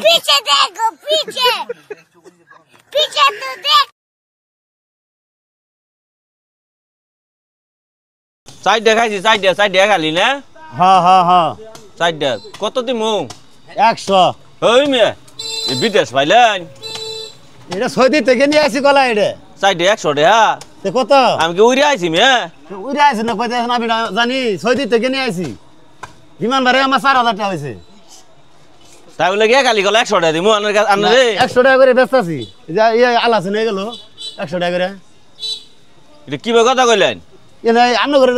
पीछे देखो पीछे पीछे तो देख সাইড দেখাইছি সাইড দেখালি না হ্যাঁ হ্যাঁ হ্যাঁ সাইড কত দিমু 100 ওই মে বিদেশ পাইলেন এটা সৌদি থেকে নিয়ে আসি কলা এটা সাইড 100 টাকা তে কত আমি কি উড়ে আইছি মে উড়ে আসি না কইতে আমি জানি সৌদি থেকে নিয়ে আসি বিমান ভাড়া আমার 4000 টাকা হইছে তাই বলে গিয়ে খালি গলা 100 টাকা দিমু আনরে 100 টাকা করে ব্যস্ত আছি যা এই আলাস নিয়ে গেল 100 টাকা করে এটা কি কথা কইলেন এনে আন্ন করে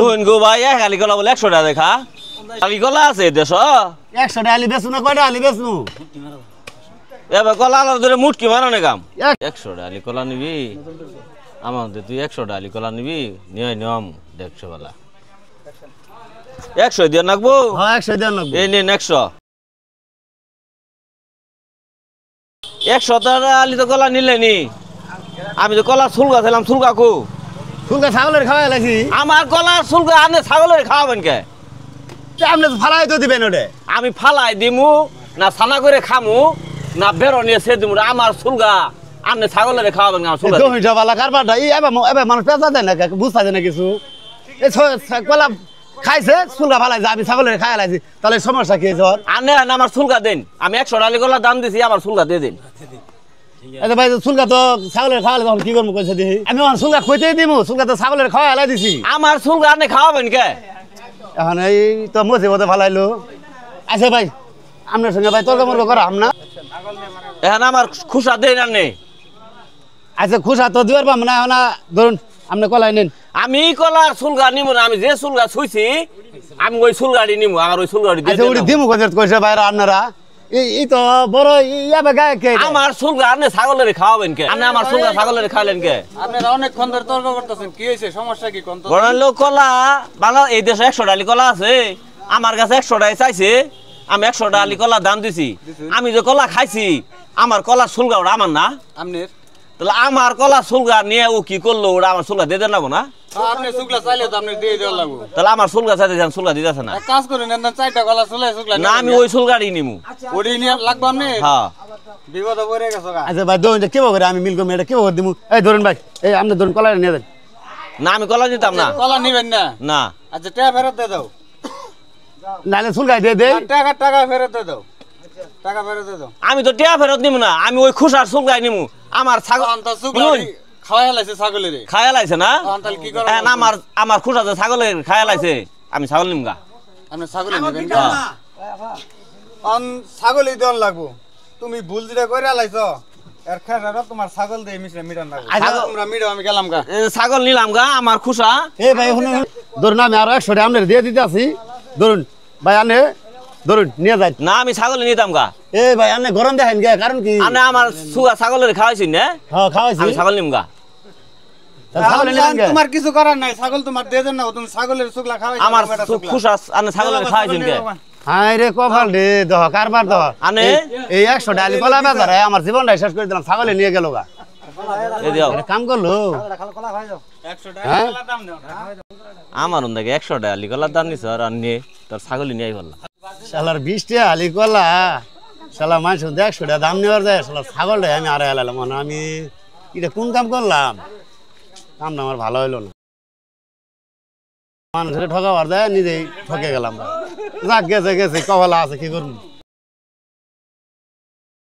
দুন গো ভাই খালি গলা বলে 100 টাকা দেখা খালি গলা আছে দেশ 100 টাকা আলি বেচু না কয়টা আলি বেচু এবার কলা আলার ধরে মুটকি মারানে কাম 100 টাকা আলি কলা নিবি আমাদের তুই 100 টাকা আলি কলা নিবি নিয় নিয়ম 150 বেলা 100 দিয়ে নাকবো হ্যাঁ 100 দেন লাগবে এই নে 100 100 টাকা আলি তো কলা নিলেনি আমি তো কলা সুলগা ছিলাম সুলগা কো ফুলকা ছাগলের খাওয়া লাগছি আমার কলার সুলগা আনে ছাগলের খাওয়াবেন কে আপনি ফালাই তো দিবেন ওটা আমি ফালাই দিমু না ছানা করে খামু না বেরো নিয়ে সে দিমু আমার সুলগা আপনি ছাগলের খাওয়াবেন আমার সুলগা দহিটা বালা কারবারটা এই এবার মানুষ পেঁচা দেয় না বুঝতে দেয় না কিছু এই কলা খাইছে সুলকা ফালাই আমি ছাগলের খাওয়া লাগছি তাহলে সমস্যা কি জ্বর আনে আমার সুলগা দেন আমি 100 টাকা কলা দাম দিছি আমার সুলগা দিয়ে দিন আচ্ছা ভাই সুলকা তো ছাগলের খাওয়ালে তখন কি করবো কইছে দেখি আমি আমার সুলকা খুঁজতেই দিব সুলকা তো ছাগলের খাওয়া হেলাই দিছি আমার সুলগা আপনি খাওয়াবেন কে এখন এই তো মুসিবতে ফালাইলো আচ্ছা ভাই আপনার সঙ্গে ভাই তর্ক মর্ক করা না এখন আমার খুশা দেন আর নেই আচ্ছা খুশা তো দুয়ার পাম না এখন ধরুন আপনি কলাই নিন আমি কলার সুলগা নিমু না আমি যে সুলগা ছুইছি আমি ওই সুলগাড়ি নিমু আমার ওই সুলগাড়ি দিয়ে আচ্ছা ওটি দিমু কইছে ভাইরা আপনারা এই তো বড় ইয়াবে গায়ে কে আমার সুলগা আপনি ছাগলের খাওয়াবেন কে আপনি আমার সুলগা ছাগলের খাইলেন কে আপনারা অনেকক্ষণ ধরে তর্ক করতেছেন কি হয়েছে সমস্যা কি কোন বড় লোক কলা বাংলা এই দেশে 100 টাকা কলা আছে আমার কাছে 100 টাকা চাইছে আমি 100 টাকা কলা দাম দিছি আমি যে কলা খাইছি আমার কলা সুলগা ওটা আমার না আপনার তাহলে আমার কলা সুলগা নিয়ে ও কি করলো ওটা আমার সুলগা দিয়ে দেন না আপনি সুগলা চাইলে তো আপনি দিয়ে দেওয়া লাগবে তাহলে আমার সুলগা চাইতে যান সুলগা দিতেছে না এক কাজ করেন না চারটা গলা চলে সুগলা না আমি ওই সুলগাড়ি নিমু ওড়ি নিয়ে লাগবে আপনি হ্যাঁ বিপদ পড়ে গেছো গা আচ্ছা ভাই ধরুন কি করে আমি মিল করবো এটা কি করে দিমু এই ধরুন ভাই এই আপনি ধরুন কলাই নিয়ে দেন না আমি কলা নিতাম না কলা নিবেন না না আচ্ছা টাকা ফেরত দিয়ে দাও নাহলে সুলকাই দিয়ে দে টাকা ফেরত দিয়ে দাও টাকা ফেরত দিয়ে দাও আমি তো টিয়া ফেরত নিমু না আমি ওই খুশার সুলগাই নিমু আমার ছাগল অন্ত সুগলা খাওয়া লাইছে ছাগলের খায়া লাইছে না তাহলে কি করব আমার খুশা যে ছাগলের খায়া লাইছে আমি ছাগল নিমগা আপনি ছাগল নেবেন না ছাগলই দেন লাগবো তুমি ভুল যেটা কইরা লাইছো এর খেসাটা তোমার ছাগল দিয়ে মিটান লাগবো তোমরা মিটাও আমি গেলাম গা ছাগল নিলাম গা আমার খুশা এই ভাই শুনুন ধরুন আমি আরো 100 টাকা আপনার দিয়ে দিতে আছি ধরুন ভাই আনে ধরুন নিয়ে যাই না আমি ছাগল নিতাম গা এই ভাই আপনি গরম দেখেন গে কারণ কি আনে আমার সুগা ছাগলের খাওয়াইছি না হ্যাঁ খাওয়াইছি আমি ছাগল নিমগা ছাগল নিলেন গে তোমার কিছু করার নাই ছাগল তোমার দিয়ে দেন না তুমি ছাগলের সুগলা খাওয়াইছো আমার খুশা আনে ছাগলের খাওয়াইছেন কে হাই রে কপাল রে দহ কারবার দহ আনে এই 100 টাকা কলা বাজারে আমার জীবনটা শেষ করে দিলাম ছাগলে নিয়ে গেল গা এই দিও কাম করলো 100 টাকা কলা দাম দাও আমার ওন্দাকে 100 টাকা লিকলার দাম নিছ আর নিয়ে তোর ছাগল নিয়ে আইবল শালার 20 টাকা আলি কলা শালা মানুষ 100 টাকা দাম নেওয়ার যায় শালা ছাগলটা আমি আড়াই আলাম মানে আমি এটা কোন কাম করলাম কামটা আমার ভালো হইলো না মানুষের ঠকাবার যায় নিজেই ঠকে গেলাম যাক গেছে কপালা আছে কি করবো